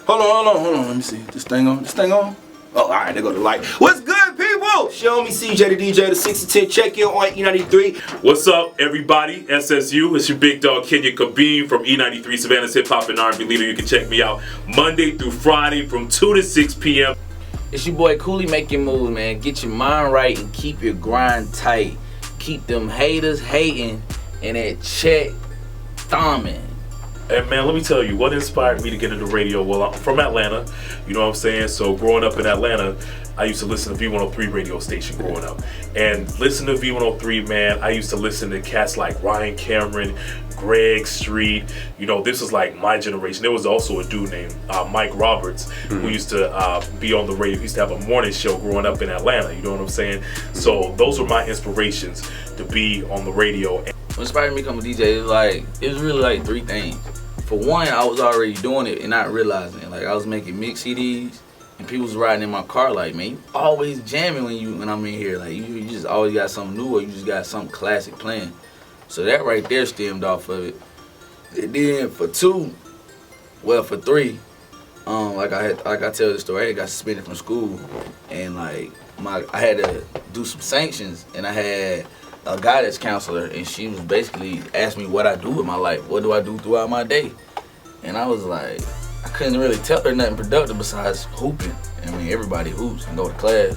Hold on. Let me see. This thing on? Oh, all right, there go the light. What's good, people? Show me CJ the DJ, the 6 to 10 check-in on E93. What's up, everybody? SSU. It's your big dog, Kenya Kabim from E93, Savannah's hip hop and R&B leader. You can check me out Monday through Friday from 2 to 6 p.m. It's your boy Cooley. Make your move, man. Get your mind right and keep your grind tight. Keep them haters hating and that check thumbing. And man, let me tell you what inspired me to get into radio. Well, I'm from Atlanta, you know what I'm saying? So growing up in Atlanta, I used to listen to V103 radio station growing up. And listen to V103, man, I used to listen to cats like Ryan Cameron, Greg Street. You know, this was like my generation. There was also a dude named Mike Roberts who used to be on the radio. He used to have a morning show growing up in Atlanta, you know what I'm saying? So those were my inspirations to be on the radio. What inspired me to become a DJ, it was really like three things. For one, I was already doing it and not realizing it. Like, I was making mix CDs and people was riding in my car like, man, you always jamming when I'm in here. Like, you just always got something new or you just got something classic playing. So that right there stemmed off of it. And then for three, like I tell the story, I got suspended from school and I had to do some sanctions and I had a guidance counselor and she was basically asking me what I do with my life. What do I do throughout my day? And I was like, I couldn't really tell her nothing productive besides hooping. I mean, everybody hoops and go to class.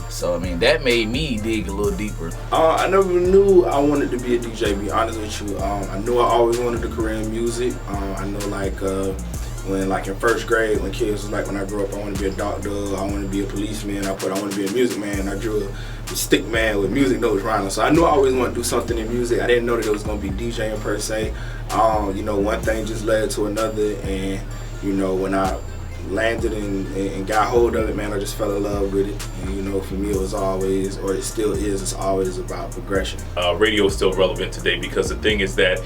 So, I mean, that made me dig a little deeper. I never knew I wanted to be a DJ, to be honest with you. I knew I always wanted a career in music. I know when in first grade, when kids was like, when I grew up, I want to be a doctor, I want to be a policeman, I want to be a music man. I drew a stick man with music notes around. So I knew I always wanted to do something in music. I didn't know that it was going to be DJing per se. One thing just led to another, and when I landed and got hold of it, man, I just fell in love with it. And for me, it was always, or it still is, it's always about progression. Radio is still relevant today because the thing is that,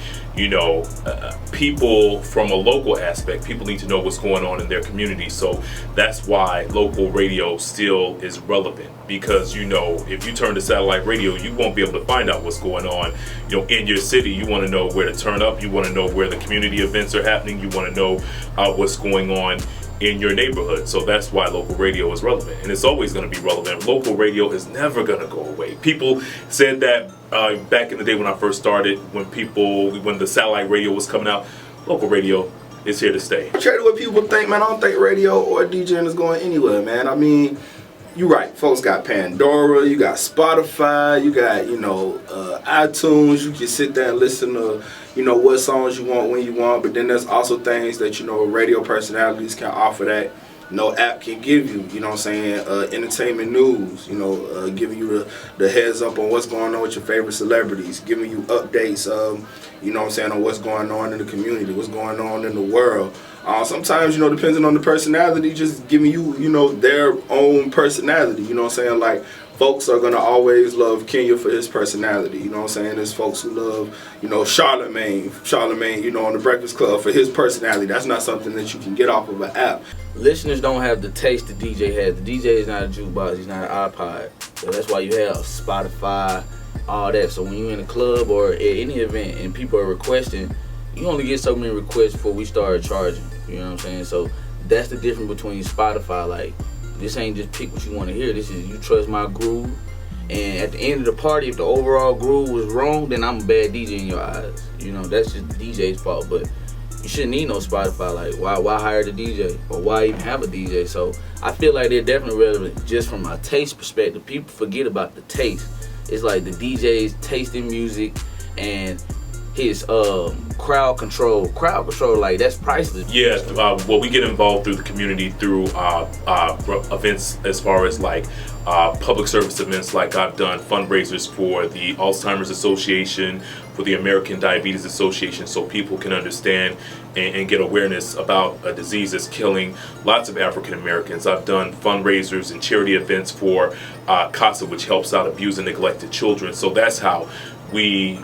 people from a local aspect, people need to know what's going on in their community. So that's why local radio still is relevant because, if you turn to satellite radio, you won't be able to find out what's going on, in your city. You want to know where to turn up. You want to know where the community events are happening. You want to know what's going on in your neighborhood. So that's why local radio is relevant, and it's always going to be relevant. Local radio is never going to go away. People said that back in the day when I first started, when the satellite radio was coming out, local radio is here to stay. Contrary to what people think, man, I don't think radio or DJing is going anywhere, man. I mean, you're right. Folks got Pandora, you got Spotify, you got iTunes. You can sit there and listen to what songs you want when you want. But then there's also things that radio personalities can offer that no app can give you. You know what I'm saying? Entertainment news. Giving you the heads up on what's going on with your favorite celebrities. Giving you updates. On what's going on in the community, what's going on in the world. Sometimes, depending on the personality, just giving you, their own personality. You know what I'm saying? Like, folks are going to always love Kenya for his personality. You know what I'm saying? There's folks who love, Charlemagne, on the Breakfast Club for his personality. That's not something that you can get off of an app. Listeners don't have the taste the DJ has. The DJ is not a jukebox. He's not an iPod. So that's why you have Spotify, all that. So when you're in a club or at any event and people are requesting, you only get so many requests before we start charging. You know what I'm saying? So that's the difference between Spotify. Like, this ain't just pick what you want to hear. This is you trust my groove. And at the end of the party, if the overall groove was wrong, then I'm a bad DJ in your eyes. That's just the DJ's fault. But you shouldn't need no Spotify. Like, why hire the DJ? Or why even have a DJ? So I feel like they're definitely relevant just from a taste perspective. People forget about the taste. It's like the DJ's tasting music and his crowd control, like, that's priceless. Yeah, well, we get involved through the community through events as far as public service events. Like, I've done fundraisers for the Alzheimer's Association, for the American Diabetes Association, so people can understand and get awareness about a disease that's killing lots of African Americans. I've done fundraisers and charity events for CASA, which helps out abused and neglected children. So that's how we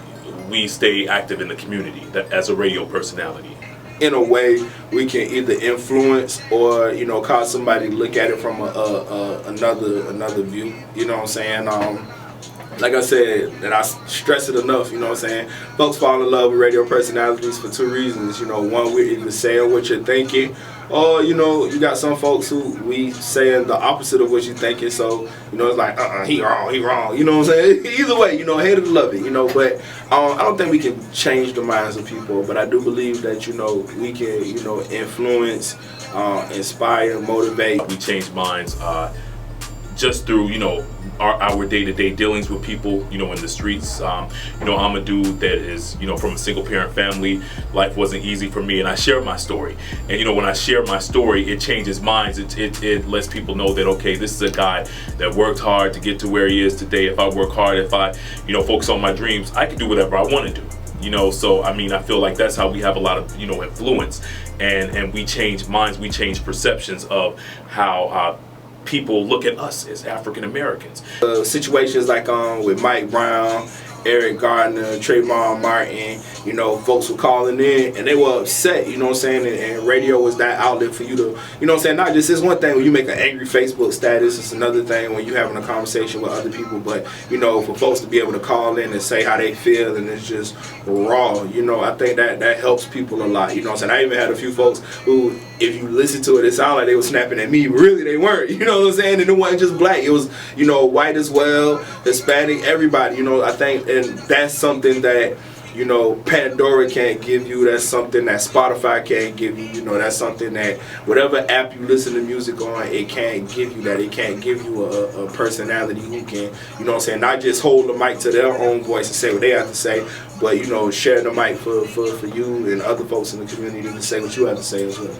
stay active in the community as a radio personality. In a way, we can either influence or cause somebody to look at it from another view. You know what I'm saying? Like I said, and I stress it enough. You know what I'm saying? Folks fall in love with radio personalities for two reasons. One, we're either saying what you're thinking, Or, you know, you got some folks who we saying the opposite of what you thinking. So, you know, it's like, he wrong. You know what I'm saying? Either way, you know, hate it or love it, you know. But I don't think we can change the minds of people. But I do believe that, you know, we can, you know, influence, inspire, motivate. We change minds just through, you know, our day-to-day dealings with people, you know, in the streets. You know, I'm a dude that is, you know, from a single parent family. Life wasn't easy for me, and I share my story. And, you know, when I share my story, it changes minds. It lets people know that, okay, this is a guy that worked hard to get to where he is today. If I work hard, if I, you know, focus on my dreams, I can do whatever I want to do. You know, so I mean, I feel like that's how we have a lot of, you know, influence, and we change minds, we change perceptions of how people look at us as African Americans. Situations like with Mike Brown, Eric Gardner, Trayvon Martin, you know, folks were calling in and they were upset, you know what I'm saying, and radio was that outlet for you to, you know what I'm saying, not just this one thing when you make an angry Facebook status, it's another thing when you having a conversation with other people, but, you know, for folks to be able to call in and say how they feel and it's just raw, you know, I think that helps people a lot, you know what I'm saying. I even had a few folks who, if you listen to it, it sounded like they were snapping at me, but really they weren't, you know what I'm saying, and it wasn't just black, it was, you know, white as well, Hispanic, everybody, you know, I think, and that's something that, you know, Pandora can't give you. That's something that Spotify can't give you. You know, that's something that whatever app you listen to music on, it can't give you that. It can't give you a personality who can, you know what I'm saying, not just hold the mic to their own voice and say what they have to say, but, you know, share the mic for you and other folks in the community to say what you have to say as well.